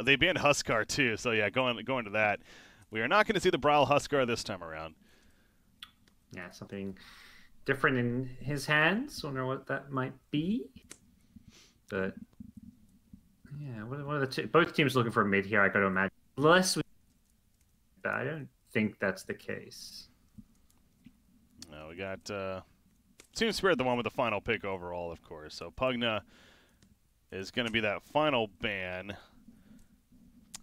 They banned Huskar too, so yeah, going to that. We are not going to see the Brawl Huskar this time around. Yeah, something different in his hands. Wonder what that might be. But yeah, what are the both teams looking for a mid here? I got to imagine, unless we, but I don't think that's the case. No, we got Team Spirit, the one with the final pick overall, of course. So Pugna is going to be that final ban.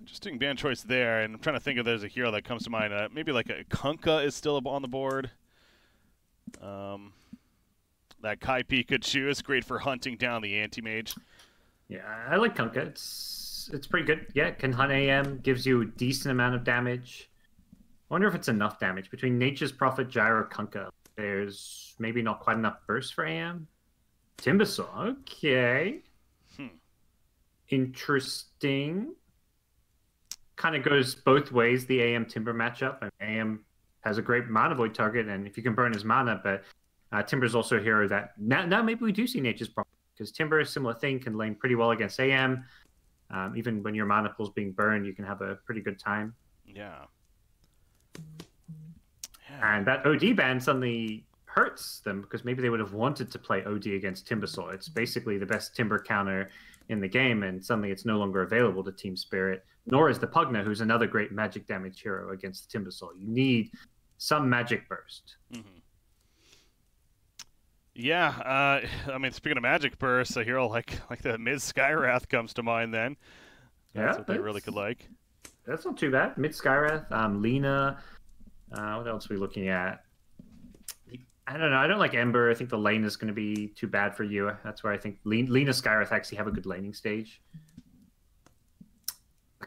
Interesting ban choice there, and I'm trying to think if there's a hero that comes to mind. Maybe like a Kunkka is still on the board. That Kaipi could choose. Great for hunting down the anti-mage. Yeah, I like Kunkka. It's pretty good. Yeah, can hunt AM, gives you a decent amount of damage. I wonder if it's enough damage. Between Nature's Prophet, Gyro, Kunkka, there's maybe not quite enough burst for AM. Timbersaw, okay. Interesting. Kind of goes both ways, the AM Timber matchup. I mean, AM has a great mana void target, and if you can burn his mana, but Timber's also a hero that now maybe we do see Nature's Prophet, because Timber, a similar thing, can lane pretty well against AM. Even when your mana pool's being burned, you can have a pretty good time. Yeah. And that OD ban suddenly hurts them, because maybe they would have wanted to play OD against Timbersaw. It's basically the best Timber counter in the game, and suddenly it's no longer available to Team Spirit, nor is the Pugna, who's another great magic damage hero against the Timbersaw. You need some magic burst. Yeah, I mean, speaking of magic burst, a hero like the mid Skywrath comes to mind then. That's what they really could like. That's not too bad. Mid Skywrath, Lena. What else are we looking at? I don't know. I don't like Ember. I think the lane is going to be too bad for you. That's where I think Lena Skywrath actually have a good laning stage.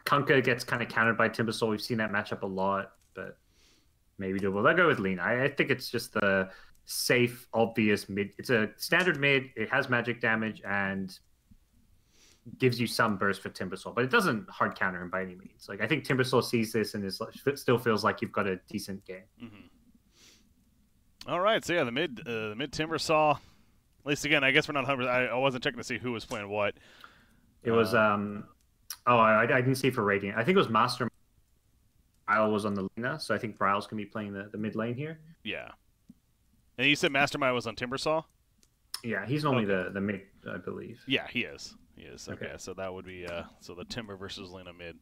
Kunkka gets kind of countered by Timbersaw. We've seen that matchup a lot, but maybe doable. I'll go with Lena. I think it's just the safe, obvious mid. It's a standard mid. It has magic damage and gives you some burst for Timbersaw, but it doesn't hard counter him by any means. Like, I think Timbersaw sees this and is still feels like you've got a decent game. All right, so yeah, the mid Timbersaw. At least again, I guess we're not 100%. I wasn't checking to see who was playing what. It was I didn't see for Radiant. I think it was Master. Bryle was on the Lena, so I think Bryle's gonna be playing the mid lane here. Yeah. And you said Mastermind was on Timbersaw? Yeah, he's normally the mid, I believe. Yeah, he is. He is. Okay, so that would be so the Timber versus Lena mid.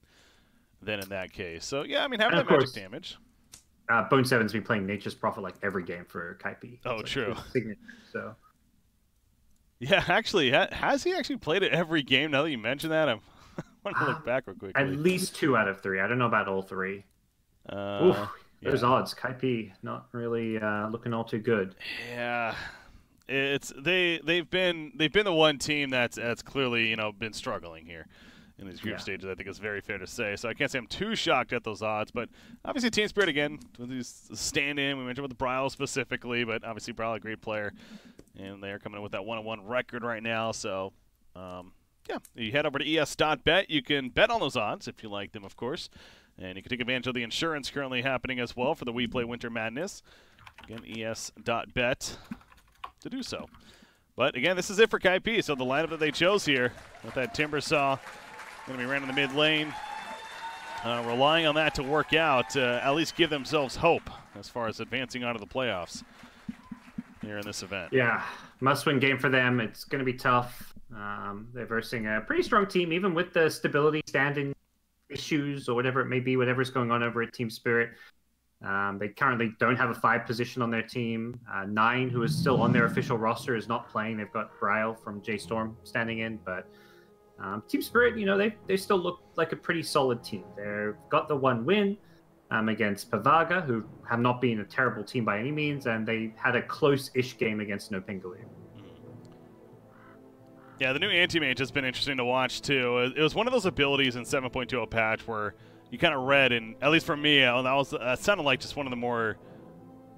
Then in that case, so yeah, I mean having that magic damage. Bo1's been playing Nature's Prophet like every game for Kaipi. Oh, like true. So. Yeah, actually, has he actually played it every game? Now that you mention that, I'm want to look back real quick. At least 2 out of 3. I don't know about all 3. Those odds. Kaipi not really looking all too good. Yeah, it's they've been the one team that's clearly been struggling here in these group stages. I think it's very fair to say. So I can't say I'm too shocked at those odds, but obviously Team Spirit again with these stand-in. We mentioned with Bryle specifically, but obviously Bryle a great player, and they're coming in with that 1-1 record right now. So yeah, you head over to es.bet. You can bet on those odds if you like them, of course. And you can take advantage of the insurance currently happening as well for the WePlay Winter Madness. Again, es.bet to do so. But again, this is it for Kaipi. So the lineup that they chose here with that Timbersaw going to be ran in the mid lane. Relying on that to work out, at least give themselves hope as far as advancing onto the playoffs here in this event. Yeah, must-win game for them. It's going to be tough. They're versing a pretty strong team, even with the stability standing issues or whatever it may be, whatever's going on over at Team Spirit. They currently don't have a 5 position on their team. 9, who is still on their official roster, is not playing. They've got Bryle from J-Storm standing in, but Team Spirit, they still look like a pretty solid team. They've got the 1 win against Pavaga, who have not been a terrible team by any means, and they had a close-ish game against Nopingalu. Yeah, the new anti-mage has been interesting to watch, too. It was one of those abilities in 7.20 patch where you kind of read, and at least for me, that sounded like just one of the more,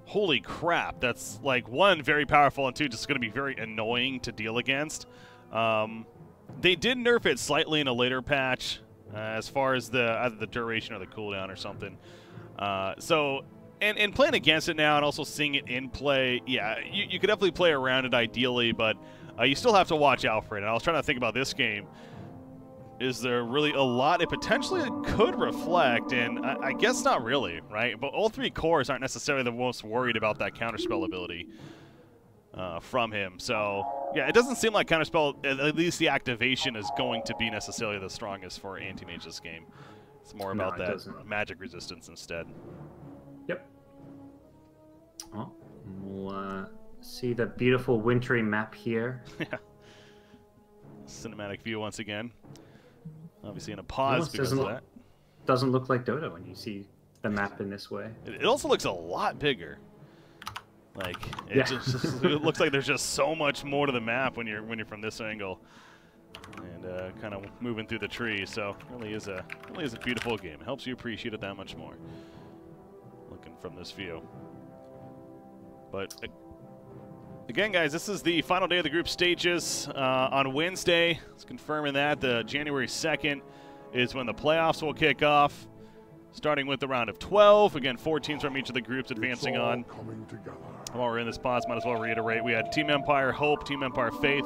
holy crap, that's like, 1, very powerful, and 2, just going to be very annoying to deal against. They did nerf it slightly in a later patch, as far as either the duration or the cooldown or something. And playing against it now and also seeing it in play, yeah, you could definitely play around it ideally, but you still have to watch out for it. And I was trying to think about this game. is there really a lot it potentially could reflect? And I guess not really, right? But all three cores aren't necessarily the most worried about that counterspell ability from him. So, yeah, it doesn't seem like counterspell, at least the activation, is going to be necessarily the strongest for Anti-Mage this game. It's more about that magic resistance instead. Yep. Well, we'll see the beautiful wintry map here. Yeah. Cinematic view once again. Obviously in a pause because of that. Doesn't look like Dota when you see the map in this way. It also looks a lot bigger. Like it it looks like there's just so much more to the map when you're from this angle, and kind of moving through the trees. So it really is a beautiful game. It helps you appreciate it that much more. Looking from this view, but. Again, guys, this is the final day of the group stages. On Wednesday, it's confirming that the January 2nd is when the playoffs will kick off, starting with the round of 12. Again, 4 teams from each of the groups advancing on. While we're in this pause, might as well reiterate. We had Team Empire Hope, Team Empire Faith,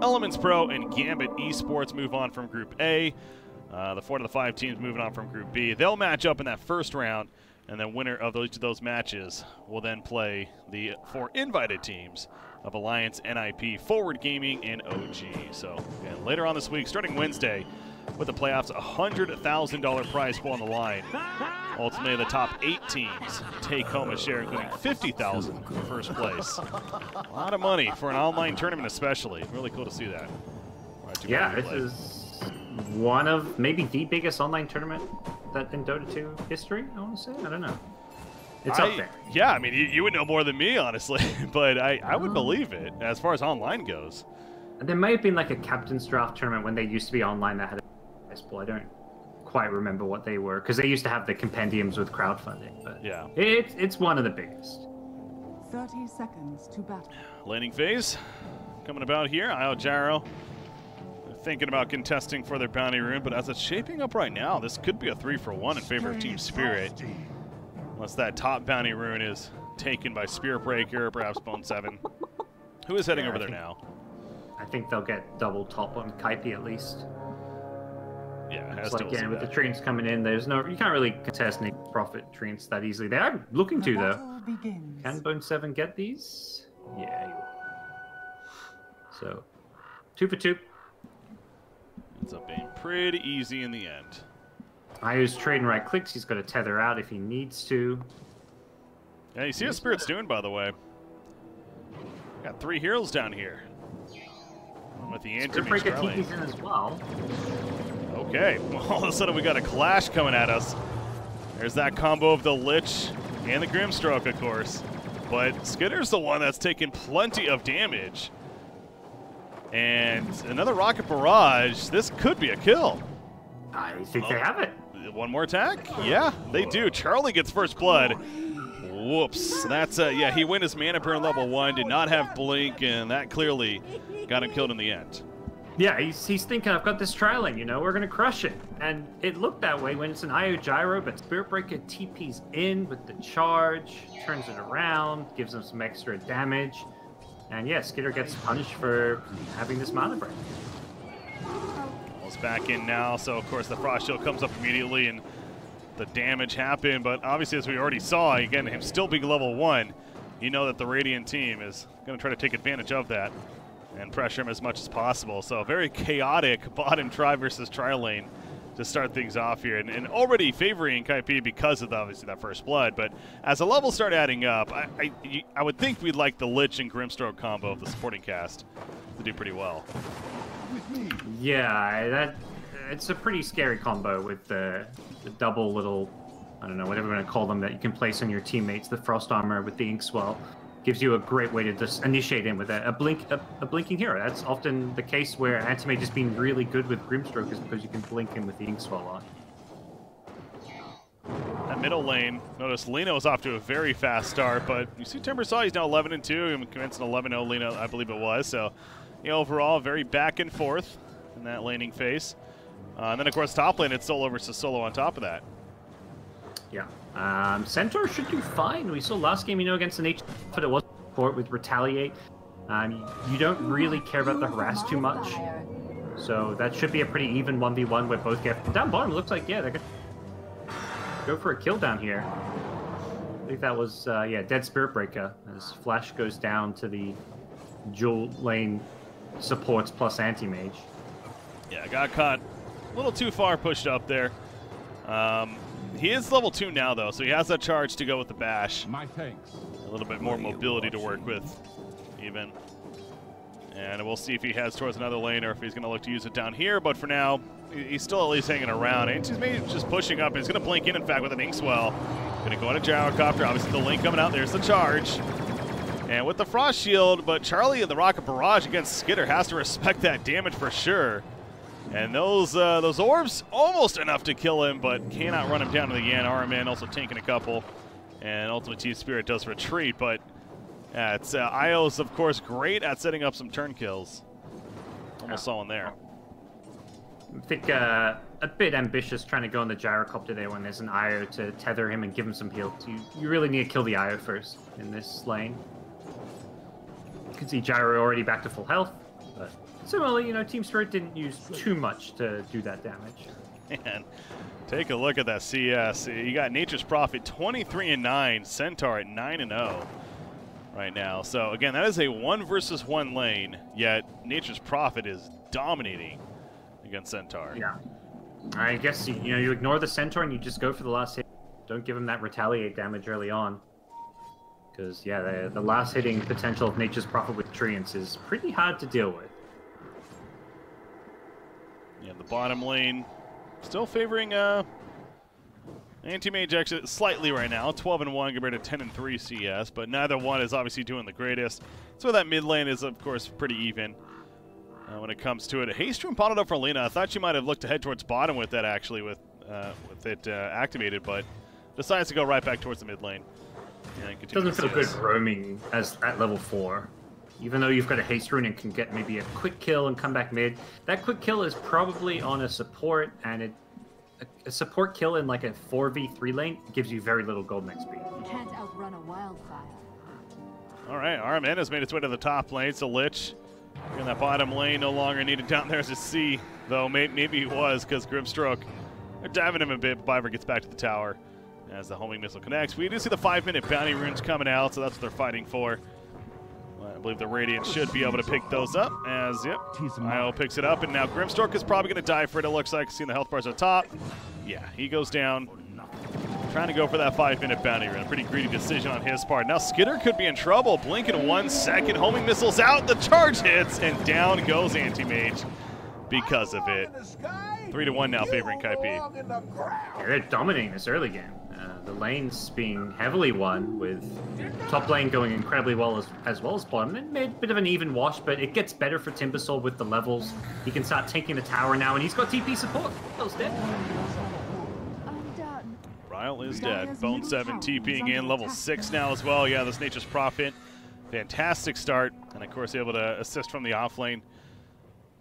Elements Pro, and Gambit Esports move on from Group A. The 4 to the 5 teams moving on from Group B. They'll match up in that first round, and the winner of each of those matches will then play the 4 invited teams of Alliance, NIP, Forward Gaming, and OG. So, again, later on this week, starting Wednesday, with the playoffs, a $100,000 prize pool on the line. Ultimately, the top 8 teams take home a share, including $50,000 for first place. A lot of money for an online tournament, especially. Really cool to see that. Yeah, this is one of maybe the biggest online tournament that in Dota 2 history, I want to say. I don't know. It's up there. Yeah, I mean, you would know more than me, honestly, but I would believe it as far as online goes. And there may have been like a captain's draft tournament when they used to be online that had a prize pool. I don't quite remember what they were, because they used to have the compendiums with crowdfunding. But yeah, it's one of the biggest. 30 seconds to battle. Laning phase coming about here. Io Gyro thinking about contesting for their bounty rune, but as it's shaping up right now, this could be a 3-for-1 in favor of Team Spirit. Unless that top bounty rune is taken by Spirit Breaker, perhaps Bo1. Who is heading over there now? I think they'll get double top on Kaipi at least. Yeah, it has to. Again, with the treants coming in, there's no, you can't really contest any profit treants that easily. They are looking to though. Can Bo1 get these? Yeah, he will. So, 2 for 2. Ends up being pretty easy in the end. Io's trading right clicks. He's got to tether out if he needs to. Yeah, you see what Spirit's doing, by the way. Got 3 heroes down here. With the Anti-Mage TP's in as well. Okay, well, all of a sudden we got a clash coming at us. There's that combo of the Lich and the Grimstroke, of course. But Skitter's the one that's taken plenty of damage. And another Rocket Barrage. This could be a kill. I think they have it. One more attack? Yeah, they do. Charlie gets first blood. Whoops. That's, yeah, he went his mana burn level 1, did not have Blink, and that clearly got him killed in the end. Yeah, he's thinking, I've got this trialing, you know, we're going to crush it. And it looked that way when it's an Io Gyro, but Spirit Breaker TP's in with the charge, turns it around, gives him some extra damage. And yeah, Skitter gets punished for having this mana break. Back in now, so of course the Frost Shield comes up immediately and the damage happened, but obviously as we already saw, again, him still being level 1, you know that the Radiant team is going to try to take advantage of that and pressure him as much as possible. So a very chaotic bottom try versus tri lane to start things off here, and already favoring Kaipi because of obviously that first blood, but as the levels start adding up, I would think we'd like the Lich and Grimstroke combo of the supporting cast to do pretty well. Yeah, it's a pretty scary combo with the double little, I don't know, whatever we're going to call them, that you can place on your teammates. The Frost Armor with the Inkswell gives you a great way to just initiate in with a blinking hero. That's often the case where Anti-Mage has been really good with Grimstroke, is because you can blink him with the Inkswell on. That middle lane, notice Lino is off to a very fast start, but you see Timbersaw, he's now 11-2, and commenced an 11-0 Lino, I believe it was, so you know, overall, very back and forth in that laning phase. And then, of course, top lane, it's solo versus solo on top of that. Yeah. Centaur should do fine. We saw last game, you know, against an H, but it was support with Retaliate. You don't really care about the harass too much. So that should be a pretty even 1v1 where both get down bottom. Looks like, yeah, they're going to go for a kill down here. I think that was, yeah, Dead Spirit Breaker as Flash goes down to the dual lane supports plus anti-mage. Yeah, got caught a little too far pushed up there. He is level 2 now, though, so he has that charge to go with the bash. My thanks. A little bit more mobility to work with, even. And we'll see if he heads towards another lane or if he's going to look to use it down here. But for now, he's still at least hanging around. And he's maybe just pushing up. He's going to blink in fact, with an Inkswell. Going to go on a Gyrocopter. Obviously, the lane coming out. There's the charge. And with the Frost Shield, but Charlie and the Rocket Barrage against Skitter has to respect that damage for sure. And those orbs, almost enough to kill him, but cannot run him down to the end. RMN also tanking a couple. And Ultimate Team Spirit does retreat, but it's IO's, of course, great at setting up some turn kills. Almost saw one there. I think a bit ambitious trying to go on the Gyrocopter there when there's an IO to tether him and give him some heals. You really need to kill the IO first in this lane. You can see Gyro already back to full health, but similarly, you know, Team Spirit didn't use too much to do that damage. And take a look at that CS. You got Nature's Prophet 23-9, Centaur at 9-0 right now. So again, that is a 1 versus 1 lane, yet Nature's Prophet is dominating against Centaur. Yeah. I guess you ignore the Centaur and you just go for the last hit. Don't give him that retaliate damage early on. Because, yeah, the last hitting potential of Nature's Prophet with Treants is pretty hard to deal with. Yeah, the bottom lane still favoring Anti-Mage exit slightly right now, 12-1 compared to 10-3 CS, but neither one is obviously doing the greatest. So that mid lane is, of course, pretty even when it comes to it. Haystroom potted up for Lena. I thought she might have looked to head towards bottom with that, actually, with it activated, but decides to go right back towards the mid lane. And doesn't feel good roaming as at level 4. Even though you've got a haste rune and can get maybe a quick kill and come back mid, that quick kill is probably on a support, and a support kill in like a 4v3 lane gives you very little gold XP. You can't outrun a wildfire. All right, RMN has made its way to the top lane, so Lich in that bottom lane no longer needed down there as a C, though maybe he was because Grimstroke, they're diving him a bit, but Biver gets back to the tower as the homing missile connects. We do see the 5-minute bounty runes coming out, so that's what they're fighting for. I believe the Radiant should be able to pick those up as, yep, IO picks it up, and now Grimstroke is probably going to die for it, it looks like. Seeing the health bars at the top. Yeah, he goes down. Trying to go for that 5-minute bounty run. Pretty greedy decision on his part. Now Skitter could be in trouble. Blink in 1 second. Homing missiles out. The charge hits, and down goes Anti-Mage because of it. 3-1 now favoring Kaipi. Yeah, they're dominating this early game. The lane's being heavily won, with top lane going incredibly well as well as bottom. It made a bit of an even wash, but it gets better for Timbersaw with the levels. He can start taking the tower now, and he's got TP support. Bill's dead. Ryle is dead. Bo1 TPing in, level 6 now as well. Yeah, this Nature's Prophet. Fantastic start, and of course able to assist from the off lane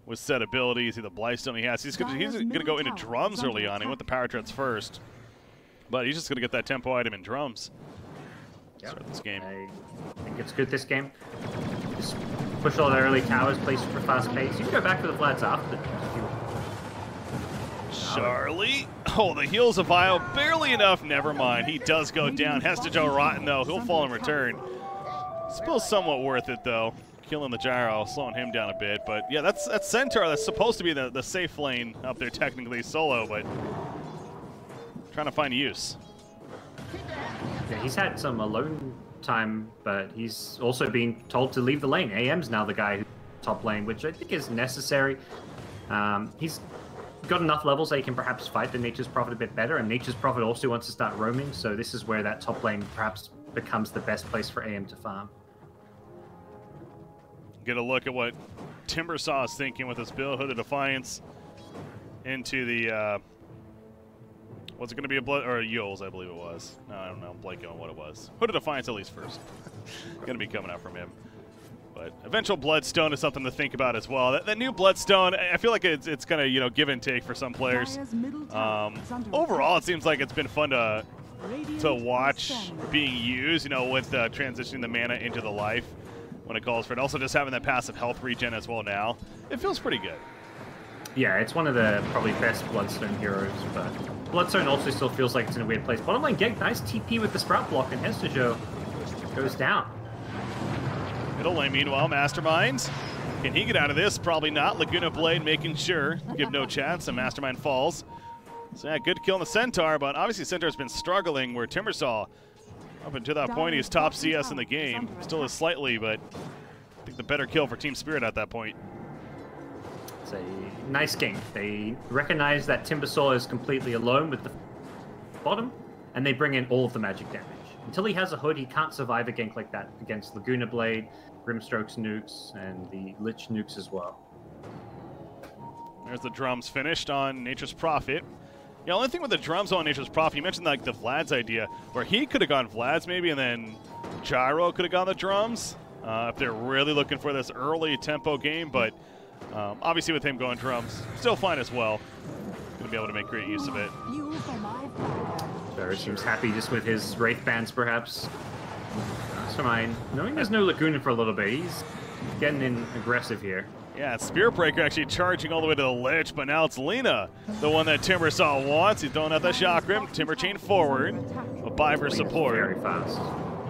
with set abilities. See the Blightstone he has. He's gonna go into drums early on. He went the power treads first. But he's just going to get that tempo item in drums. Yep. Start this game. I think it's good this game. Just push all the early towers, play super fast pace. You can go back to the flats after. Charlie. Oh, the heals of Io. Barely enough. Never mind. He does go down. Has to Joe Rotten, though. He'll fall in return. Still somewhat worth it, though. Killing the gyro, slowing him down a bit. But, yeah, that's Centaur. That's supposed to be the safe lane up there, technically, solo, but trying to find use. Yeah, he's had some alone time, but he's also being told to leave the lane. AM's now the guy who's top lane, which I think is necessary. He's got enough levels that he can perhaps fight the Nature's Prophet a bit better, and Nature's Prophet also wants to start roaming, so this is where that top lane perhaps becomes the best place for AM to farm. Get a look at what Timbersaw is thinking with his build. Hood of Defiance into the was it going to be a blood or a Yoles, I believe it was. No, I don't know. I'm blanking on what it was. Hood of Defiance at least first. Going to be coming out from him. But eventual Bloodstone is something to think about as well. That new Bloodstone, I feel like it's going to give and take for some players. Overall, it seems like it's been fun to watch being used. With transitioning the mana into the life when it calls for it. Also, just having that passive health regen as well now. It feels pretty good. Yeah, it's one of the probably best Bloodstone heroes, but Bloodstone also still feels like it's in a weird place. Bottom lane Gank, nice TP with the Sprout block, and Hestejo goes down. Middle lane, meanwhile, Mastermind. Can he get out of this? Probably not. Laguna Blade making sure to give no chance, and Mastermind falls. So yeah, good kill on the Centaur, but obviously Centaur's been struggling where Timbersaw, up until that point, he's top CS in the game. Still is slightly, but I think the better kill for Team Spirit at that point. It's a nice game. They recognize that Timbersaw is completely alone with the bottom, and they bring in all of the magic damage. Until he has a hood, he can't survive a gank like that against Laguna Blade, Grimstroke's nukes, and the Lich nukes as well. There's the drums finished on Nature's Prophet. The only thing with the drums on Nature's Prophet, you mentioned like the Vlad's idea, where he could have gone Vlad's maybe, and then Gyro could have gone the drums, if they're really looking for this early tempo game, but obviously with him going drums, still fine as well. Going to be able to make great use of it. Barry seems happy just with his Wraith Bands, perhaps. Mastermind, knowing there's no Laguna for a little bit, he's getting in aggressive here. Yeah, Spear Breaker actually charging all the way to the ledge, but now it's Lina, the one that Timbersaw wants. He's throwing out the Chakram, Timber Chain forward, a buy for support. Very fast.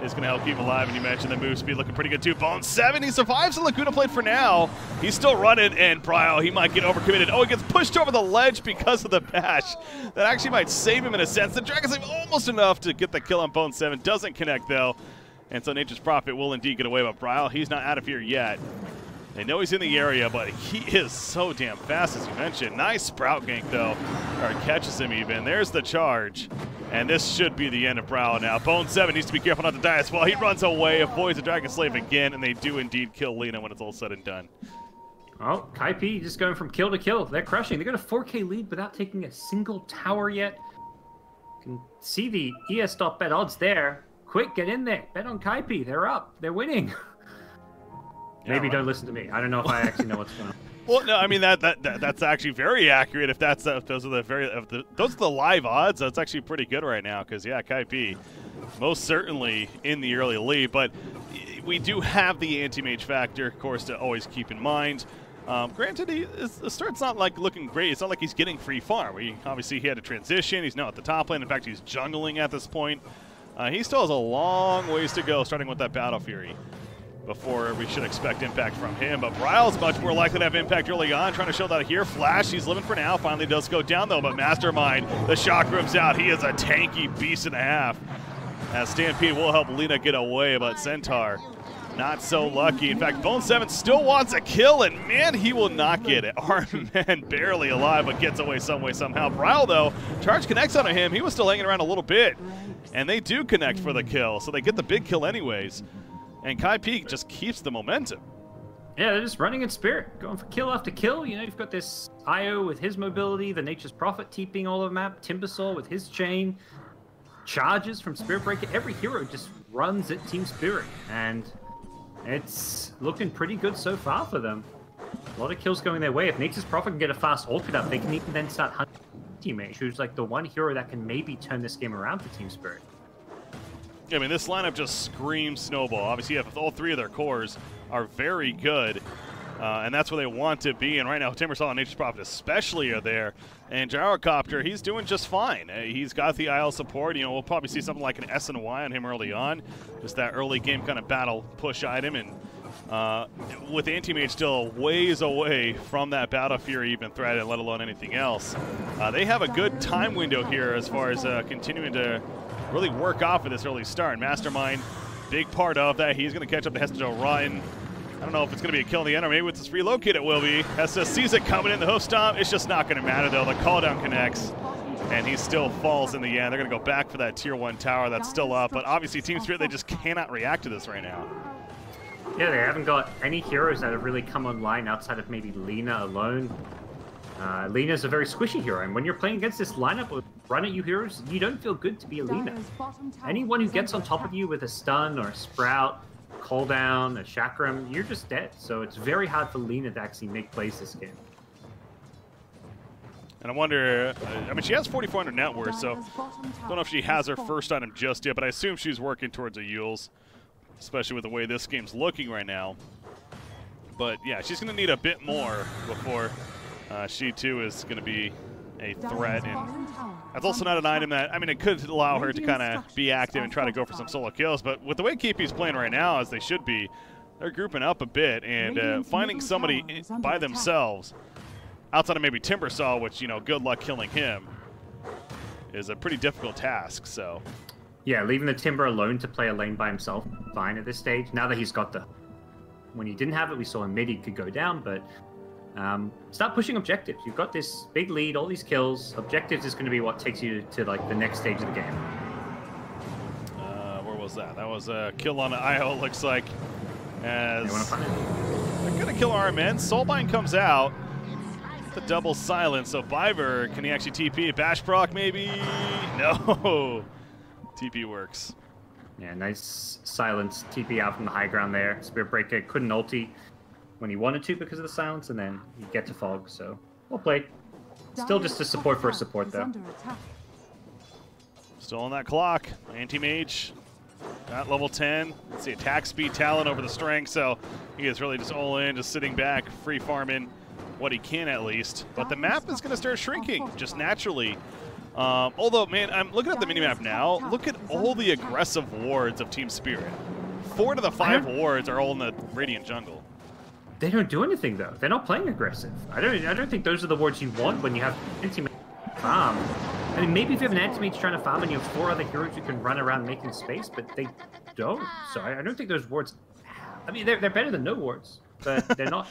Is going to help keep him alive, and you mentioned the move speed looking pretty good too. Bo1, he survives the Laguna Blade for now. He's still running, and Bryo, he might get overcommitted. Oh, he gets pushed over the ledge because of the bash. That actually might save him in a sense. The Dragon Slave almost enough to get the kill on Bo1. Doesn't connect, though. And so Nature's Prophet will indeed get away, but Bryo, he's not out of here yet. They know he's in the area, but he is so damn fast, as you mentioned. Nice Sprout gank, though, or catches him even. There's the charge, and this should be the end of Bryo now. Bo1 needs to be careful not to die as well. He runs away, avoids the Dragon Slave again, and they do indeed kill Lina when it's all said and done. Oh, Kaipi just going from kill to kill. They're crushing. They got a 4K lead without taking a single tower yet. You can see the ES.bet odds there. Quick, get in there. Bet on Kaipi. They're up. They're winning. Maybe don't listen to me. I don't know if I actually know what's going on. Well, no, I mean that's actually very accurate. If that's those are the live odds, that's actually pretty good right now. Because yeah, Kaipi, most certainly in the early lead. But we do have the anti-mage factor, of course, to always keep in mind. Granted, the start's not like looking great. It's not like he's getting free farm. Obviously he had to transition. He's now at the top lane. In fact, he's jungling at this point. He still has a long ways to go, starting with that Battle Fury, before we should expect impact from him. But Bryo's much more likely to have impact early on, trying to show that here. Flash, he's living for now. Finally does go down, though, but Mastermind, the Chakram's out. He is a tanky beast and a half. As Stampede will help Lina get away, but Centaur, not so lucky. In fact, Bo1 still wants a kill, and man, he will not get it. Our man barely alive, but gets away some way, somehow. Bryo, though, charge connects on him. He was still hanging around a little bit, and they do connect for the kill, so they get the big kill anyways. And Kaipi just keeps the momentum. Yeah, they're just running in spirit, going for kill after kill. You know, you've got this Io with his mobility, the Nature's Prophet TPing all over the map, Timbersaw with his chain, charges from Spirit Breaker. Every hero just runs at Team Spirit, and it's looking pretty good so far for them. A lot of kills going their way. If Nature's Prophet can get a fast Orchid up, they can even then start hunting teammate, who's like the one hero that can maybe turn this game around for Team Spirit. I mean, this lineup just screams Snowball. Obviously, all three of their cores are very good, and that's where they want to be. And right now, Timbersaw and Nature's Prophet especially are there. And Gyrocopter, he's doing just fine. He's got the IL support. You know, we'll probably see something like an S and Y on him early on, just that early game kind of battle push item. And with Anti-Mage still ways away from that Battle Fury even threat, let alone anything else, they have a good time window here as far as continuing to really work off of this early start. Mastermind, big part of that. He's going to catch up to Hestejo Ryan. I don't know if it's going to be a kill in the end, or maybe with this relocate it will be. Hesta sees it coming in, the hoof stomp. It's just not going to matter, though. The call down connects, and he still falls in the end. They're going to go back for that tier 1 tower that's still up, but obviously Team Spirit, they just cannot react to this right now. Yeah, they haven't got any heroes that have really come online outside of maybe Lina alone. Lina's a very squishy hero, and when you're playing against this lineup with run-at-you heroes, you don't feel good to be a Lina. Anyone who gets on top of you with a stun or a sprout, call down, a chakram, you're just dead. So it's very hard for Lina to actually make plays this game. And I wonder, I mean, she has 4,400 net worth, so don't know if she has her first item just yet, but I assume she's working towards a Yules, especially with the way this game's looking right now. But yeah, she's going to need a bit more before She too is going to be a threat, and that's also not an item that, I mean, it could allow her to kind of be active and try to go for some solo kills, but with the way Kaipi's playing right now, as they should be, they're grouping up a bit, and finding somebody by themselves, outside of maybe Timbersaw, which, you know, good luck killing him, is a pretty difficult task, so. Yeah, leaving the Timber alone to play a lane by himself, fine at this stage. Now that he's got the... When he didn't have it, we saw in mid he could go down, but start pushing objectives. You've got this big lead, all these kills. Objectives is going to be what takes you to like the next stage of the game. Where was that? That was a kill on IO, looks like. As they're going to kill RMN. Soulbind comes out. The double silence, so Biver, can he actually TP? Bash proc maybe? No. TP works. Yeah, nice silence. TP out from the high ground there. Spirit Breaker couldn't ulti when he wanted to because of the silence, and then you get to Fog, so well played. Still just a support for a support, though. Still on that clock. Anti-Mage at level 10. Let's see, attack speed, talent over the strength, so he is really just all in, just sitting back, free farming what he can at least. But the map is going to start shrinking just naturally. Although, man, I'm looking at the minimap now. Look at all the aggressive wards of Team Spirit. 4 to the 5 wards are all in the Radiant jungle. They don't do anything though. They're not playing aggressive. I don't think those are the wards you want when you have anti-mage farm. I mean, maybe if you have an anti-mage trying to farm and you have 4 other heroes who can run around making space, but they don't. So I don't think those wards. I mean, they're better than no wards, but they're not.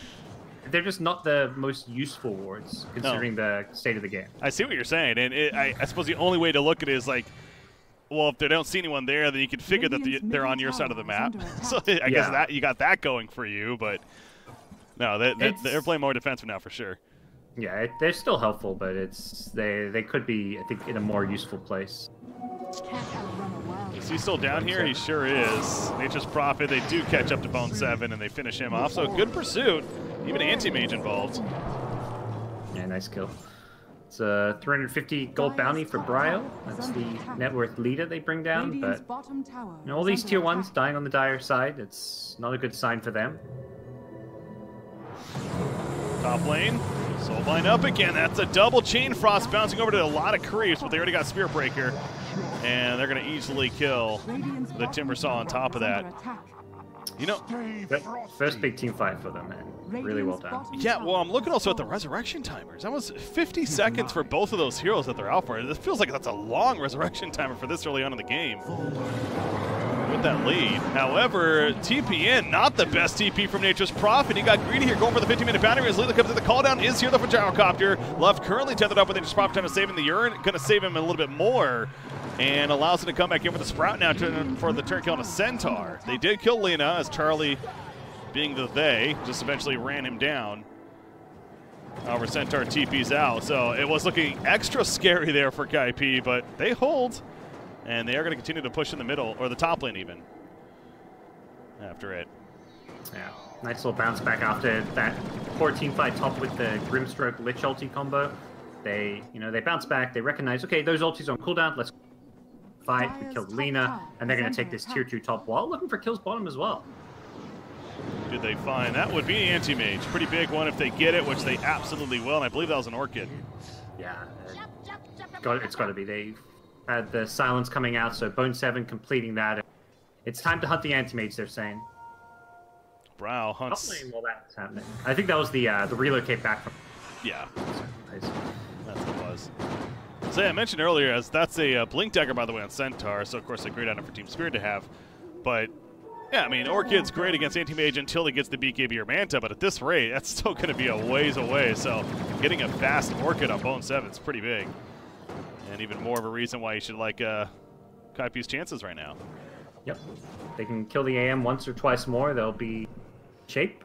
They're just not the most useful wards, considering the state of the game. I see what you're saying, and I suppose the only way to look at it is like, well, if they don't see anyone there, then you can figure that they're on your side of the map. So I guess that you got that going for you, but no, they're playing more defensive now for sure. Yeah, they're still helpful, but they could be, I think, in a more useful place. Is he still down here? He sure is. Nature's Prophet, they do catch up to Bo1, and they finish him off. So good pursuit. Even anti-mage involved. Yeah, nice kill. It's a 350 gold bounty for Brio. That's the net worth leader they bring down. But you know, all these tier 1s dying on the dire side, it's not a good sign for them. Top lane. Soulbind up again. That's a double chain frost bouncing over to a lot of creeps, but they already got Spirit Breaker. And they're going to easily kill the Timbersaw on top of that. You know, first big team fight for them, man. Really well done. Yeah, well, I'm looking also at the resurrection timers. That was 50 seconds for both of those heroes that they're out for. It feels like that's a long resurrection timer for this early on in the game with that lead. However, TP in, not the best TP from Nature's Prophet. He got greedy here, going for the 15-minute boundary. As Lila comes to the call down, is here though for Gyrocopter. Left currently tethered up with Nature's Prophet, trying to save him the urine. Going to save him a little bit more. And allows him to come back in for the Sprout now for the turn kill on a Centaur. They did kill Lena, as Charlie, being the they, just eventually ran him down. However, Centaur TP's out, so it was looking extra scary there for Kaipi, but they hold. And they are going to continue to push in the middle, or the top lane even, after it. Yeah, nice little bounce back after that poor team fight top with the Grimstroke Lich ulti combo. They bounce back, they recognize, okay, those ultis on cooldown, let's fight. We killed Lena, and they're going to take this tier 2 top while looking for kills bottom as well. Did they find? That would be anti-mage. Pretty big one if they get it, which they absolutely will, and I believe that was an Orchid. Yeah, it's got to be. They had the silence coming out, so Bo1 completing that. It's time to hunt the anti-mage, they're saying. Brow hunts. Not playing while that's happening. I think that was the relocate back from. Yeah. That's what it was. So yeah, I mentioned earlier, as that's a Blink Dagger, by the way, on Centaur, so of course a great item for Team Spirit to have. But, yeah, I mean, Orchid's great against Anti-Mage until he gets the BKB or Manta, but at this rate, that's still going to be a ways away, so getting a fast Orchid on Bo1 is pretty big. And even more of a reason why you should like Kaipi's chances right now. Yep. They can kill the AM once or twice more, they'll be shape.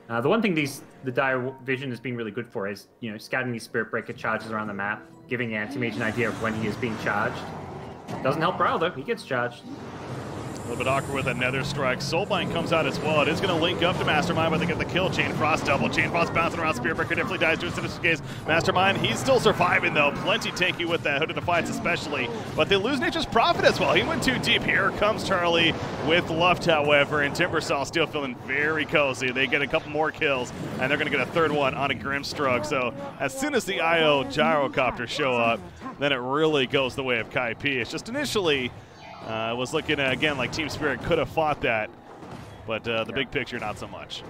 The one thing the Dire Vision has been really good for is, scouting these Spirit Breaker charges around the map, giving Anti-Mage an idea of when he is being charged. Doesn't help Brow, though. He gets charged. A little bit awkward with another strike. Soulbind comes out as well. It is going to link up to Mastermind, but they get the kill. Chain Frost double. Chain Frost bouncing around. Spearbreaker definitely dies to his case. Mastermind, he's still surviving though. Plenty tanky with that Hooded Defiance especially. But they lose Nature's Prophet as well. He went too deep. Here comes Charlie with Luft, however, and Timbersaw still feeling very cozy. They get a couple more kills, and they're going to get a third one on a Grimstroke. So as soon as the IO gyrocopters show up, then it really goes the way of Kaipi. It's just initially was looking, again, like Team Spirit could have fought that, but the big picture, not so much.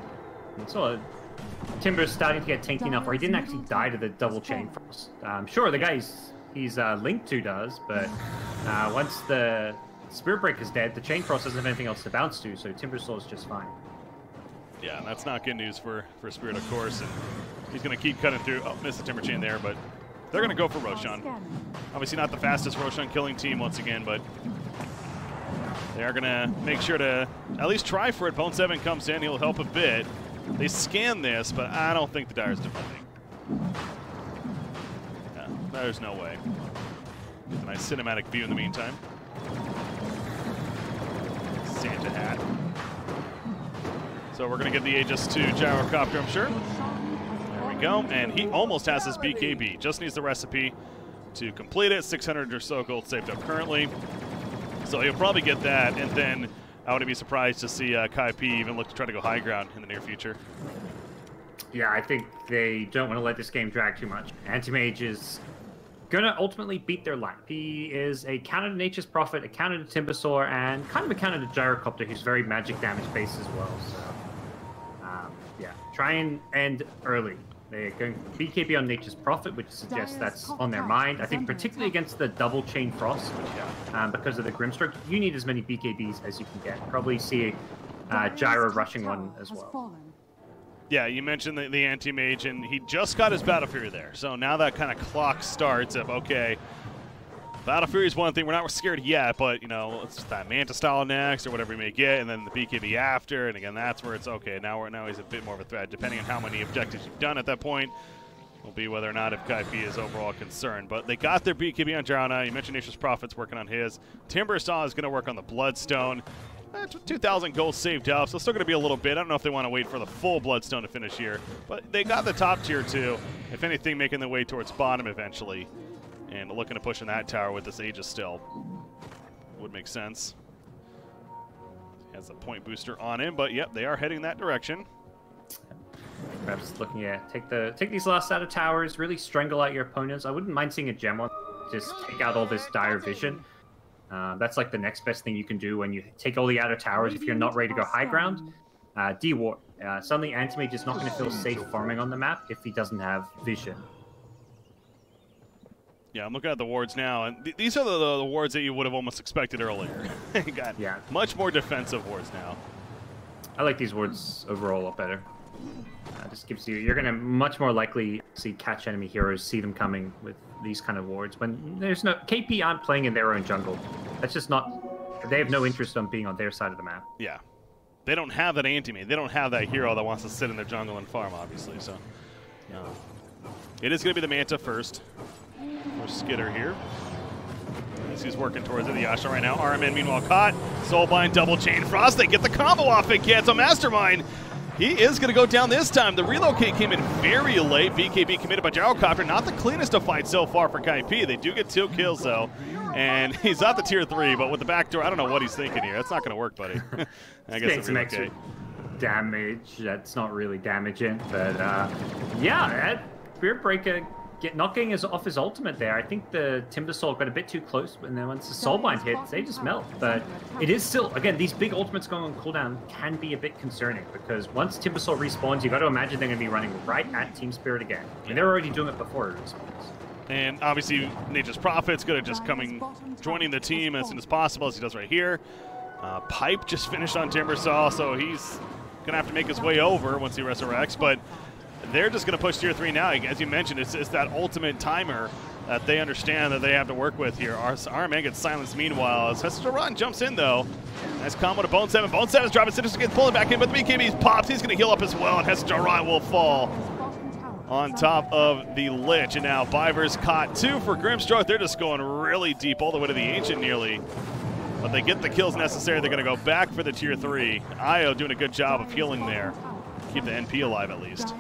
So Timber's starting to get tanky enough where he didn't actually die to the double chain frost. Sure, the guy he's linked to does, but once the Spirit Breaker's dead, the chain frost doesn't have anything else to bounce to, so Timbersaw is just fine. Yeah, and that's not good news for Spirit, of course, and he's going to keep cutting through. Oh, missed the Timber Chain there, but they're going to go for Roshan. Obviously not the fastest Roshan killing team once again, but they are going to make sure to at least try for it. Bo1 comes in. He'll help a bit. They scan this, but I don't think the Dire's defending. Yeah, there's no way. Get a nice cinematic view in the meantime. Santa hat. So we're going to get the Aegis to Gyrocopter, I'm sure. There we go. And he almost has his BKB. Just needs the recipe to complete it. 600 or so gold saved up currently. So he'll probably get that, and then I wouldn't be surprised to see Kaipi even look to try to go high ground in the near future. Yeah, I think they don't want to let this game drag too much. Anti-Mage is going to ultimately beat their line. He is a counter to Nature's Prophet, a counter to Timbersaw, and kind of a counter to Gyrocopter, who's very magic damage based as well. So, yeah, try and end early. They're going BKB on Nature's Prophet, which suggests that's on their mind. I think particularly against the double chain frost, because of the Grimstroke, you need as many BKBs as you can get. Probably see Gyro rushing one as well. Yeah, you mentioned the anti-mage, and he just got his Battle Fury there. So now that kind of clock starts of, okay, Battle Fury is one thing. We're not scared yet, but, you know, it's that Manta style next or whatever we may get, and then the BKB after, and again, that's where it's, okay, now he's a bit more of a threat. Depending on how many objectives you've done at that point, will be whether or not if Kaipi is overall concerned. But they got their BKB on Jarna. You mentioned Nature's Prophet's working on his. Timbersaw is going to work on the Bloodstone. 2,000 gold saved up, so still going to be a little bit. I don't know if they want to wait for the full Bloodstone to finish here, but they got the top tier too. If anything, making their way towards bottom eventually, and looking to push in that tower with this Aegis still would make sense. He has a point booster on him, but yep, they are heading that direction. Perhaps looking at take these last out of towers, really strangle out your opponents. I wouldn't mind seeing a gem on, just take out all this dire vision. That's like the next best thing you can do when you take all the outer towers if you're not ready to go high ground. D-Ward. Suddenly Anti-Mage is not going to feel safe farming on the map if he doesn't have vision. Yeah, I'm looking at the wards now, and these are the wards that you would have almost expected earlier. You got much more defensive wards now. I like these wards overall a lot better. Just gives you're going to much more likely see catch enemy heroes, see them coming with these kind of wards. When there's no KP aren't playing in their own jungle. That's just not. They have no interest on being on their side of the map. Yeah, they don't have that anti-mage. They don't have that hero that wants to sit in their jungle and farm, obviously. So, it is going to be the Manta first for Skitter here. He's working towards it. The Yasha right now. RMN meanwhile caught. Soulbind double chain frost. They get the combo off again. So Mastermind. He is going to go down this time. The relocate came in very late. BKB committed by Gyrocopter. Not the cleanest of fights so far for Kaipi. They do get 2 kills, though. And he's at the tier 3, but with the backdoor, I don't know what he's thinking here. That's not going to work, buddy. I guess some extra damage. That's not really damaging. But, yeah, that Spirit Breaker not getting off his ultimate there. I think the Timbersaw got a bit too close, and then once the Soulbind hits, they just melt. But it is still, again, these big ultimates going on cooldown can be a bit concerning, because once Timbersaw respawns, you got to imagine they're going to be running right at Team Spirit again. And they're already doing it before it respawns. And obviously, Nature's Prophet's good at just joining the team as soon as possible, as he does right here. Pipe just finished on Timbersaw, so he's going to have to make his way over once he resurrects. But they're just going to push tier 3 now. As you mentioned, it's that ultimate timer that they understand that they have to work with here. Our man gets silenced meanwhile as Hester Run jumps in, though. Nice combo to Bo1. Bo1 is dropping Citrus, gets pulling back in, but the BKB pops. He's going to heal up as well, and Hester Run will fall on top of the Lich. And now Biver's caught 2 for Grimstroke. They're just going really deep all the way to the Ancient nearly. But they get the kills necessary. They're going to go back for the tier 3. Io doing a good job of healing there. Keep the NP alive at least.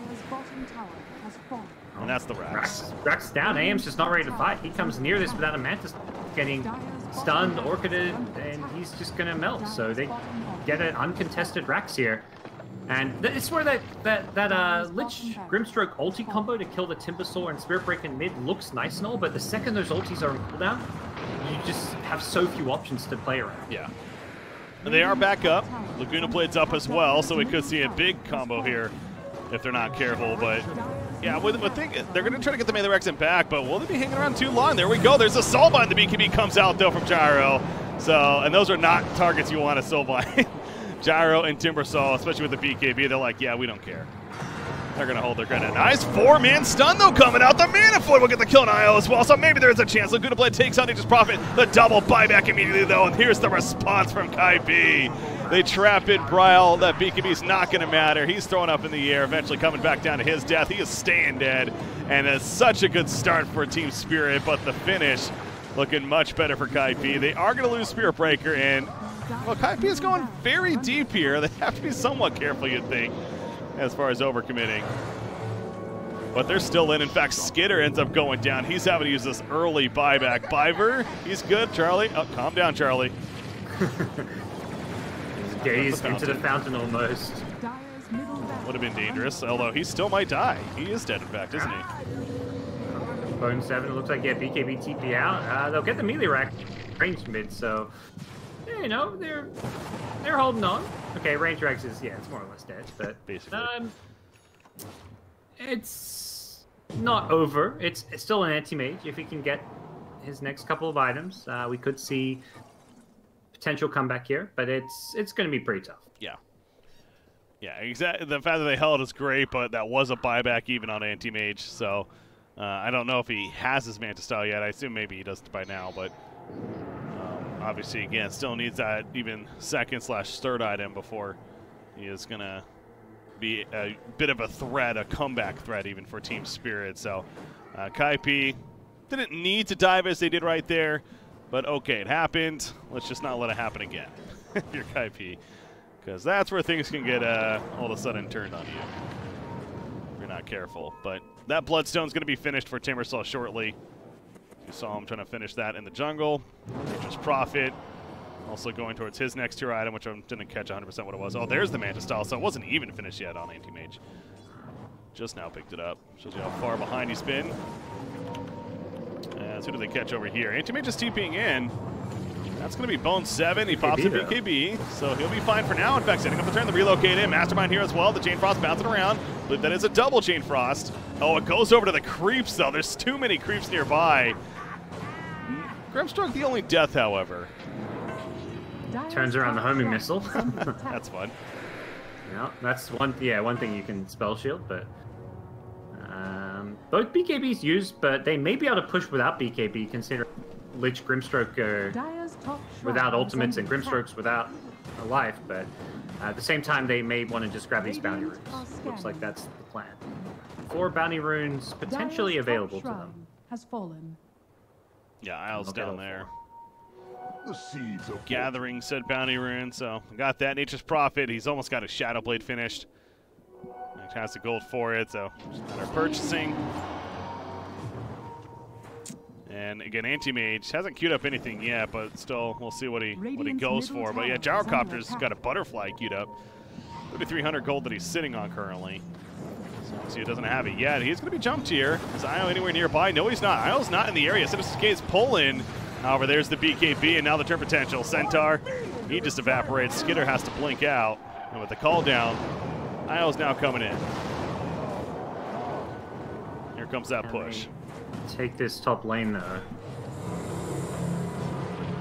And that's the Rax. Rax down. AM's just not ready to fight. He comes near this without a Mantis getting stunned, orchided, and he's just going to melt. So they get an uncontested Rax here. And it's where that Lich Grimstroke ulti combo to kill the Timbersaw and Spirit Break in mid looks nice and all, but the second those ultis are on cooldown, you just have so few options to play around. Yeah. And they are back up. Laguna Blade's up as well, so we could see a big combo here if they're not careful. But yeah, I think they're going to try to get the melee Rexen back, but will they be hanging around too long? There we go. There's a Soulbind. The BKB comes out though from Gyro. So, and those are not targets you want to Soulbind. Gyro and Timbersaw, especially with the BKB, they're like, yeah, we don't care. They're going to hold their ground. A nice 4-man stun, though, coming out. The Manifold will get the kill on IO as well, so maybe there is a chance. Laguna Blade takes on Nature's Prophet. The double buyback immediately, though, and here's the response from Kaipi. They trap in Bryle. That BKB is not going to matter. He's thrown up in the air, eventually coming back down to his death. He is staying dead, and it's such a good start for Team Spirit, but the finish looking much better for Kaipi. They are going to lose Spirit Breaker, and well, Kaipi is going very deep here. They have to be somewhat careful, you'd think, as far as overcommitting. But they're still in. In fact, Skitter ends up going down. He's having to use this early buyback. Biver, he's good. Charlie, oh, calm down, Charlie. Gaze into the fountain almost. Would have been dangerous, although he still might die. He is dead, in fact, isn't he? Bone 7, looks like, yeah, BKB TP out. They'll get the melee rack range mid, so... Yeah, you know, they're holding on. Okay, range Rex is, yeah, it's more or less dead, but basically, it's not over. It's still an anti-mage. If he can get his next couple of items, we could see potential comeback here, but it's going to be pretty tough. Yeah. Yeah, exactly. The fact that they held is great, but that was a buyback even on anti-mage, so I don't know if he has his Manta style yet. I assume maybe he does by now, but obviously, again, still needs that even second/third item before he is going to be a bit of a threat, a comeback threat even for Team Spirit. So Kaipi didn't need to dive as they did right there, but okay, it happened. Let's just not let it happen again if you're Kaipi, because that's where things can get all of a sudden turned on you if you're not careful. But that Bloodstone's going to be finished for Timbersaw shortly. You saw him trying to finish that in the jungle. Nature's Prophet also going towards his next tier item, which I didn't catch 100% what it was. Oh, there's the Manta style, so it wasn't even finished yet on Anti-Mage. Just now picked it up. Shows you how far behind he's been. Who do they catch over here? Anti-Mage is TPing in. That's going to be Bone 7. He pops a BKB, so he'll be fine for now. In fact, setting up the turn, the relocate in. Mastermind here as well. The Chain Frost bouncing around. I believe that is a double Chain Frost. Oh, it goes over to the creeps, though. There's too many creeps nearby. Grimstroke the only death, however. Turns around the homing missile. That's fun. Yeah, that's one thing you can spell shield, but both BKBs used, but they may be able to push without BKB, considering Lich Grimstroke without ultimates and Grimstrokes without a life, but at the same time they may want to just grab these bounty runes. Looks like that's the plan. 4 bounty runes potentially available to them. Has fallen. Yeah, Isle's down there. The seeds of Gathering said bounty rune, so got that. Nature's Prophet, he's almost got his Shadow Blade finished. Has the gold for it, so just a matter of purchasing. And again, Anti-Mage hasn't queued up anything yet, but still, we'll see what he goes for. But yeah, Gyrocopter's got a butterfly queued up. 3,300 gold that he's sitting on currently. So he doesn't have it yet. He's going to be jumped here. Is Io anywhere nearby? No, he's not. Io's not in the area. Citizen's pull in. However, there's the BKB, and now the turn potential. Centaur, he just evaporates. Skitter has to blink out. And with the call down, Io's now coming in. Here comes that push. Take this top lane, though.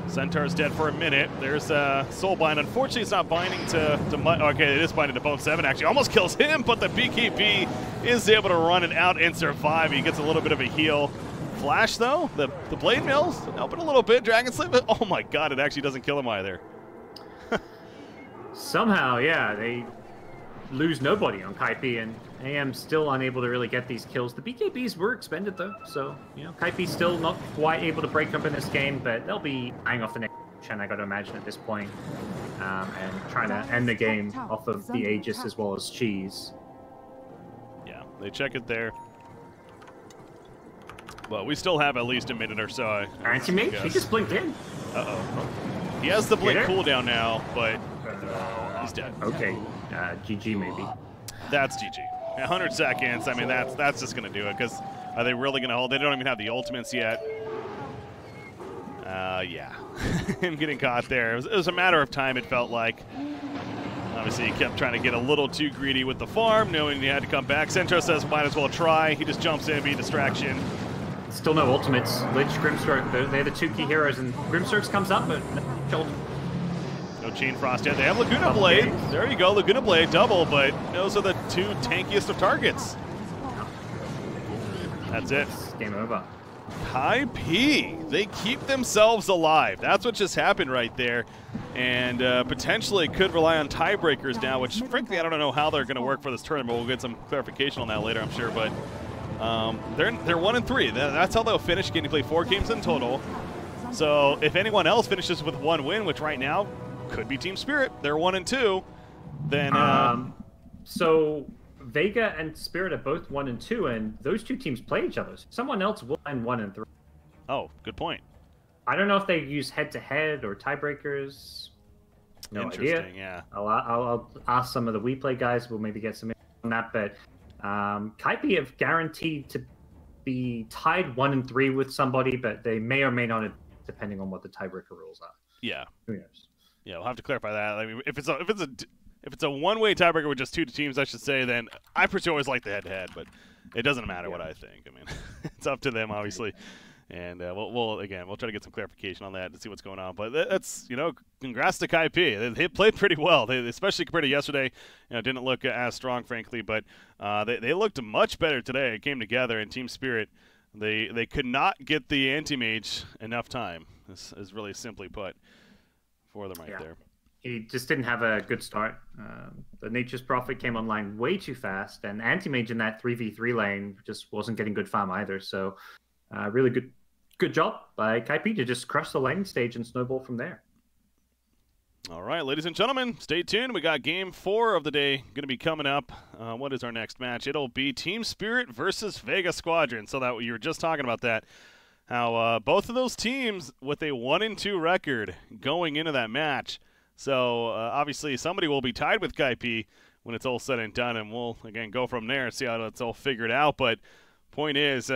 Centaur's dead for a minute. There's Soulbind. Unfortunately, it's not binding to okay, it is binding to Bone 7, actually. Almost kills him, but the BKB is able to run it out and survive. He gets a little bit of a heal. Flash, though, the Blade Mill's helping a little bit. Dragon Slip, oh my god, it actually doesn't kill him either. Somehow, yeah, they lose nobody on Kaipi, and AM still unable to really get these kills. The BKBs were expended, though, so, you know, Kaipi's still not quite able to break up in this game, but they'll be eyeing off the next Chen, I got to imagine at this point, and trying to end the game off of the Aegis as well as Cheese. Yeah, they check it there. Well, we still have at least a minute or so. Anti-mage? He just blinked in. Uh-oh. He has the blink cooldown now, but he's dead. Okay, GG maybe. That's GG. 100 seconds. I mean, that's just going to do it, because are they really going to hold? They don't even have the ultimates yet. Yeah. Him getting caught there. It was a matter of time, it felt like. Obviously, he kept trying to get a little too greedy with the farm, knowing he had to come back. Centro says, might as well try. He just jumps in, be a distraction. Still no ultimates. Lich, Grimstroke, they're the two key heroes, and Grimstroke comes up, but no Chain Frost yet. They have Laguna Blade. There you go, Laguna Blade, double, but those are the two tankiest of targets. That's it. Game over. Kaipi, they keep themselves alive. That's what just happened right there. And potentially could rely on tiebreakers now, which frankly I don't know how they're going to work for this tournament. We'll get some clarification on that later, I'm sure. But they're 1-3. That's how they'll finish. Getting to play 4 games in total. So if anyone else finishes with 1 win, which right now could be Team Spirit, they're 1-2. Then so Vega and Spirit are both 1-2, and those two teams play each other. Someone else will end 1-3. Oh, good point. I don't know if they use head-to-head or tiebreakers. No Interesting, idea. Yeah. I'll ask some of the WePlay guys. We'll maybe get some info on that. But Kaipi have guaranteed to be tied 1-3 with somebody, but they may or may not, depending on what the tiebreaker rules are. Yeah. Who knows? Yeah, we'll have to clarify that. I mean, if it's a one-way tiebreaker with just 2 teams, I should say, then I personally always like the head-to-head, but it doesn't matter what I think. I mean, it's up to them, obviously. And we'll try to get some clarification on that to see what's going on. But that's, congrats to Kaipi. They played pretty well. They, especially compared to yesterday, didn't look as strong, frankly. But they looked much better today. It came together, and Team Spirit, they could not get the anti-mage enough time, is really simply put, for them right there. He just didn't have a good start. The Nature's Prophet came online way too fast, and anti-mage in that 3v3 lane just wasn't getting good farm either. So really good job by Kaipi to just crush the lane stage and snowball from there. All right, ladies and gentlemen, stay tuned. We got Game 4 of the day going to be coming up. What is our next match? It'll be Team Spirit versus Vega Squadron. So that you were just talking about that, how both of those teams with a 1-2 record going into that match. So obviously somebody will be tied with Kaipi when it's all said and done, and we'll again go from there and see how it's all figured out. But point is,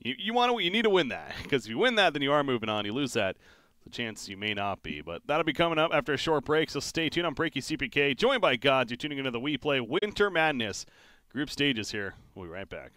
you need to win that, because if you win that, then you are moving on. You lose that, the chance you may not be. But that'll be coming up after a short break, so stay tuned. I'm BreakyCPK, joined by GoDz. You're tuning into the WePlay Winter Madness group stages here. We'll be right back.